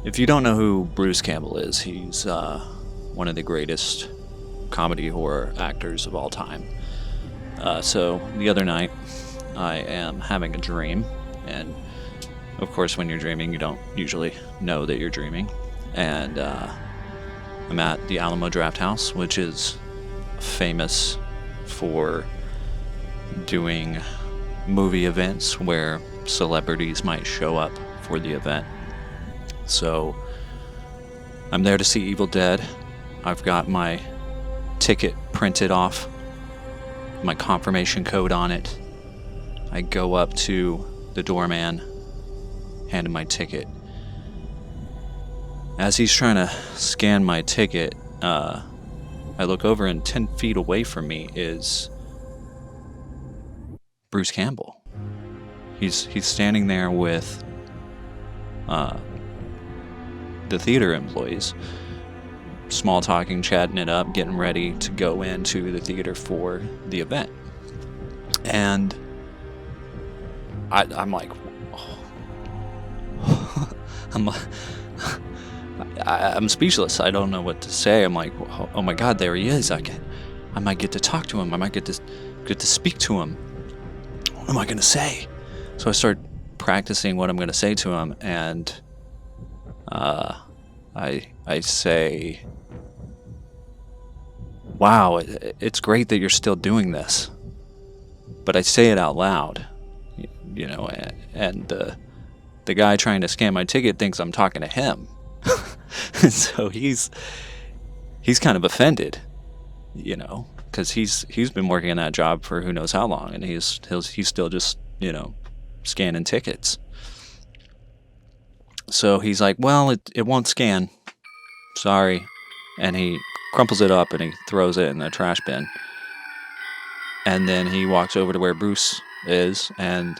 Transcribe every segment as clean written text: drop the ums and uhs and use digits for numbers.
If you don't know who Bruce Campbell is, he's one of the greatest comedy horror actors of all time. So the other night, I am having a dream, and of course, when you're dreaming, you don't usually know that you're dreaming. And I'm at the Alamo Drafthouse, which is famous for doing movie events where celebrities might show up for the event. So I'm there to see Evil Dead. I've got my ticket printed off, my confirmation code on it. I go up to the doorman, hand him my ticket. As he's trying to scan my ticket, I look over, and 10 feet away from me is Bruce Campbell. He's standing there with the theater employees, small talking, chatting it up, getting ready to go into the theater for the event. And I'm like, I'm speechless. I don't know what to say. I'm like, oh my God, there he is. I might get to talk to him. I might get to speak to him. What am I going to say? So I start practicing what I'm going to say to him, and I say, wow, it's great that you're still doing this. But I say it out loud, and the guy trying to scan my ticket thinks I'm talking to him. So he's kind of offended, because he's been working in that job for who knows how long, and he's still just, scanning tickets. So he's like, well, it won't scan. Sorry. And he crumples it up and he throws it in the trash bin. And then he walks over to where Bruce is, and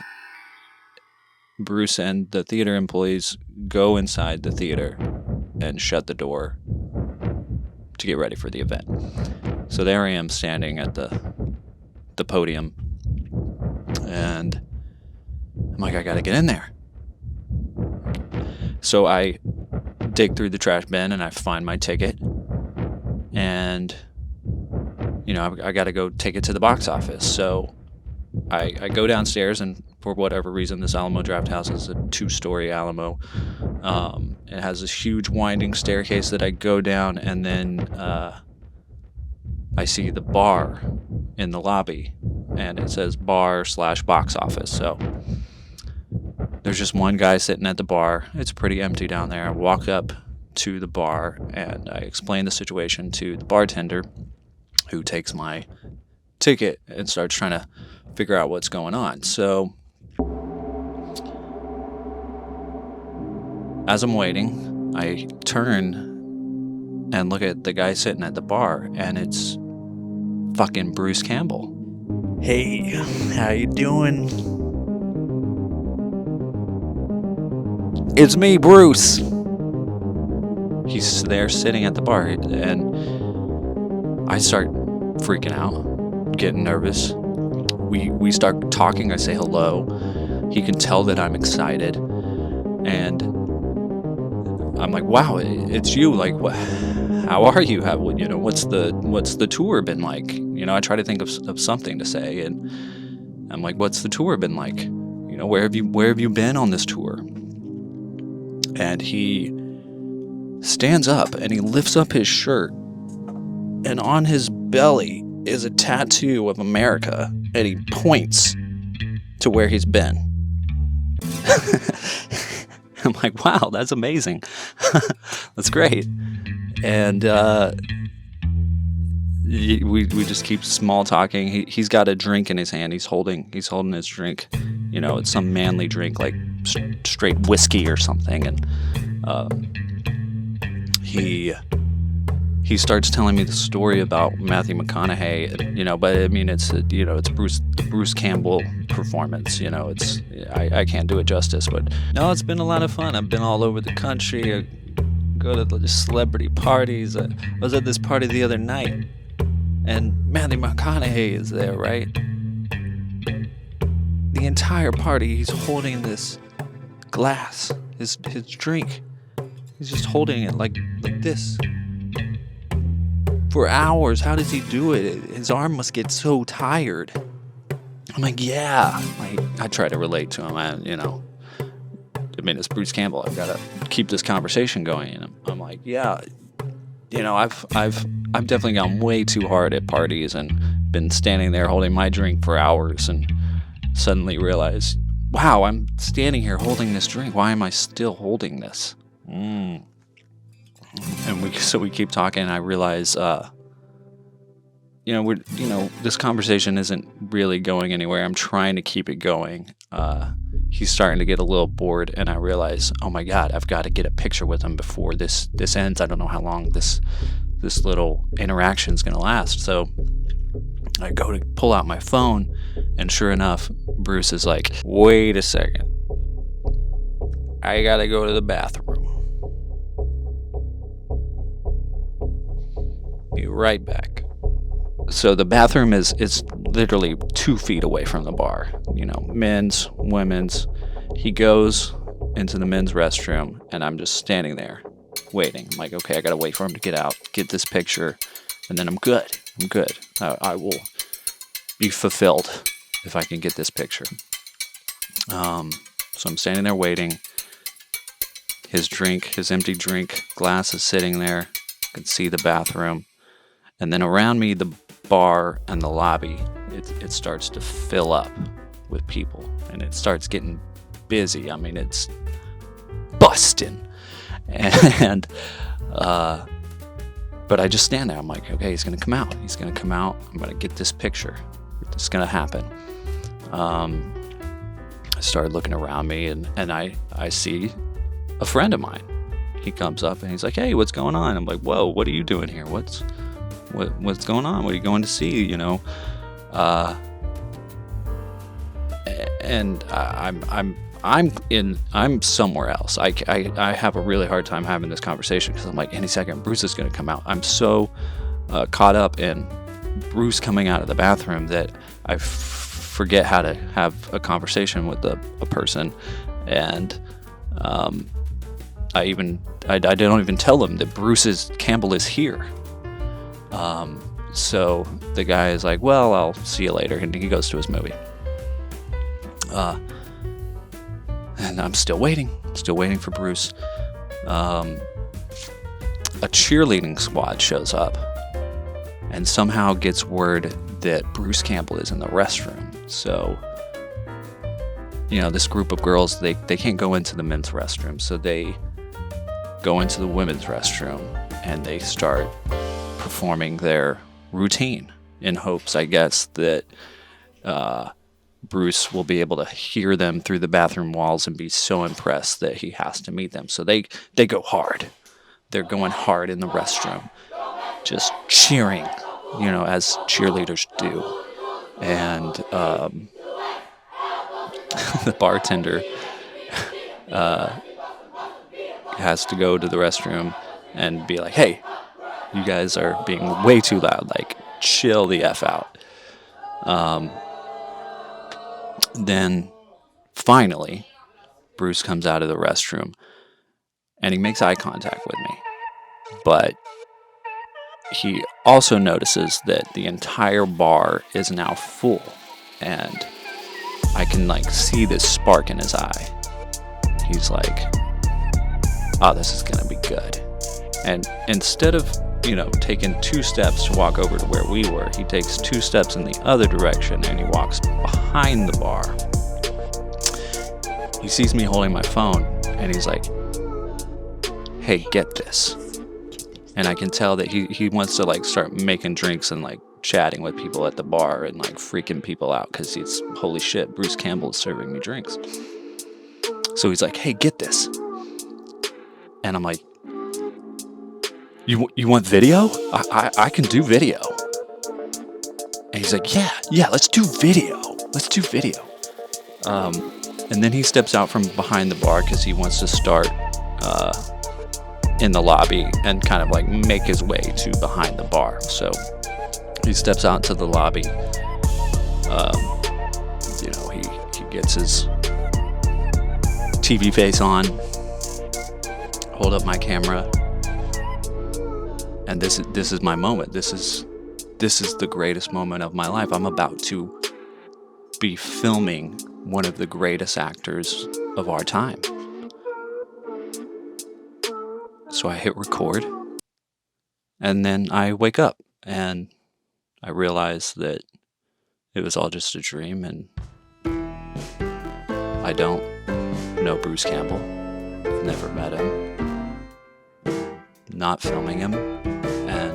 Bruce and the theater employees go inside the theater and shut the door to get ready for the event. So there I am standing at the podium, and I'm like, I gotta get in there. So I dig through the trash bin and I find my ticket, and I gotta go take it to the box office. So I go downstairs, and for whatever reason, this Alamo Drafthouse is a 2-story Alamo. It has this huge winding staircase that I go down, and then I see the bar in the lobby, and it says bar/box office. So there's just one guy sitting at the bar. It's pretty empty down there. I walk up to the bar and I explain the situation to the bartender, who takes my ticket and starts trying to figure out what's going on. So as I'm waiting, I turn and look at the guy sitting at the bar, and it's fucking Bruce Campbell. Hey, how you doing? It's me, Bruce. He's there sitting at the bar, and I start freaking out, getting nervous. We start talking. I say hello. He can tell that I'm excited, and I'm like, wow, it's you. Like, how are you? What's the tour been like? I try to think of something to say, and I'm like, what's the tour been like? Where have you been on this tour? And he stands up and he lifts up his shirt, and on his belly is a tattoo of America, and he points to where he's been. I'm like, wow, that's amazing. That's great. And we just keep small talking. He's got a drink in his hand. He's holding his drink. It's some manly drink, like straight whiskey or something. And he starts telling me the story about Matthew McConaughey. But I mean, it's Bruce Campbell performance. I can't do it justice. But no, it's been a lot of fun. I've been all over the country. I go to the celebrity parties. I was at this party the other night, and Matthew McConaughey is there, right? The entire party, he's holding this glass, his drink, He's just holding it like this for hours. How does he do it? His arm must get so tired. I'm like, yeah. I try to relate to him. I mean, it's Bruce Campbell. I've got to keep this conversation going. And I'm like, yeah. I've definitely gone way too hard at parties and been standing there holding my drink for hours and suddenly realize, wow, I'm standing here holding this drink. Why am I still holding this? And we keep talking, and I realize, this conversation isn't really going anywhere. I'm trying to keep it going. He's starting to get a little bored, and I realize, oh my God, I've got to get a picture with him before this ends. I don't know how long this little interaction is going to last. So I go to pull out my phone, and sure enough, Bruce is like, wait a second. I got to go to the bathroom. Be right back. So the bathroom is literally 2 feet away from the bar. Men's, women's. He goes into the men's restroom, and I'm just standing there waiting. I'm like, okay, I gotta wait for him to get out, get this picture, and then I'm good. I will be fulfilled if I can get this picture. So I'm standing there waiting. His empty drink glass is sitting there. I can see the bathroom. And then around me, the bar and the lobby, it starts to fill up with people, and it starts getting busy. I mean, it's busting, and but I just stand there. I'm like, okay, he's gonna come out. I'm gonna get this picture. It's gonna happen. I started looking around me, and I see a friend of mine. He comes up and he's like, hey, what's going on? I'm like, whoa, what are you doing here? What's going on? What are you going to see? And I'm somewhere else. I have a really hard time having this conversation because I'm like, any second Bruce is going to come out. I'm so caught up in Bruce coming out of the bathroom that I forget how to have a conversation with a person, and I don't even tell him that Campbell is here. So the guy is like, well, I'll see you later, and he goes to his movie. And I'm still waiting for Bruce. A cheerleading squad shows up and somehow gets word that Bruce Campbell is in the restroom. So, this group of girls, they can't go into the men's restroom, so they go into the women's restroom and they start performing their routine in hopes, I guess, that Bruce will be able to hear them through the bathroom walls and be so impressed that he has to meet them. So they go hard. They're going hard in the restroom, just cheering, as cheerleaders do. And the bartender has to go to the restroom and be like, hey, you guys are being way too loud. Like, chill the F out. Then, finally, Bruce comes out of the restroom, and he makes eye contact with me. But he also notices that the entire bar is now full, and I can, see this spark in his eye. He's like, oh, this is going to be good. And instead of taking 2 steps to walk over to where we were, he takes 2 steps in the other direction, and he walks behind the bar. He sees me holding my phone, and he's like, hey, get this. And I can tell that he wants to start making drinks and chatting with people at the bar and freaking people out because he's, holy shit, Bruce Campbell is serving me drinks. So he's like, hey, get this. And I'm like, You want video? I can do video. And he's like, yeah, let's do video. And then he steps out from behind the bar because he wants to start in the lobby and kind of make his way to behind the bar. So he steps out to the lobby. He gets his TV face on, hold up my camera, and this is my moment. This is the greatest moment of my life. I'm about to be filming one of the greatest actors of our time. So I hit record, and then I wake up and I realize that it was all just a dream, and I don't know Bruce Campbell. I've never met him. Not filming him, and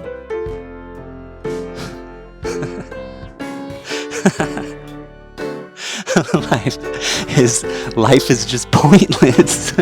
life is just pointless.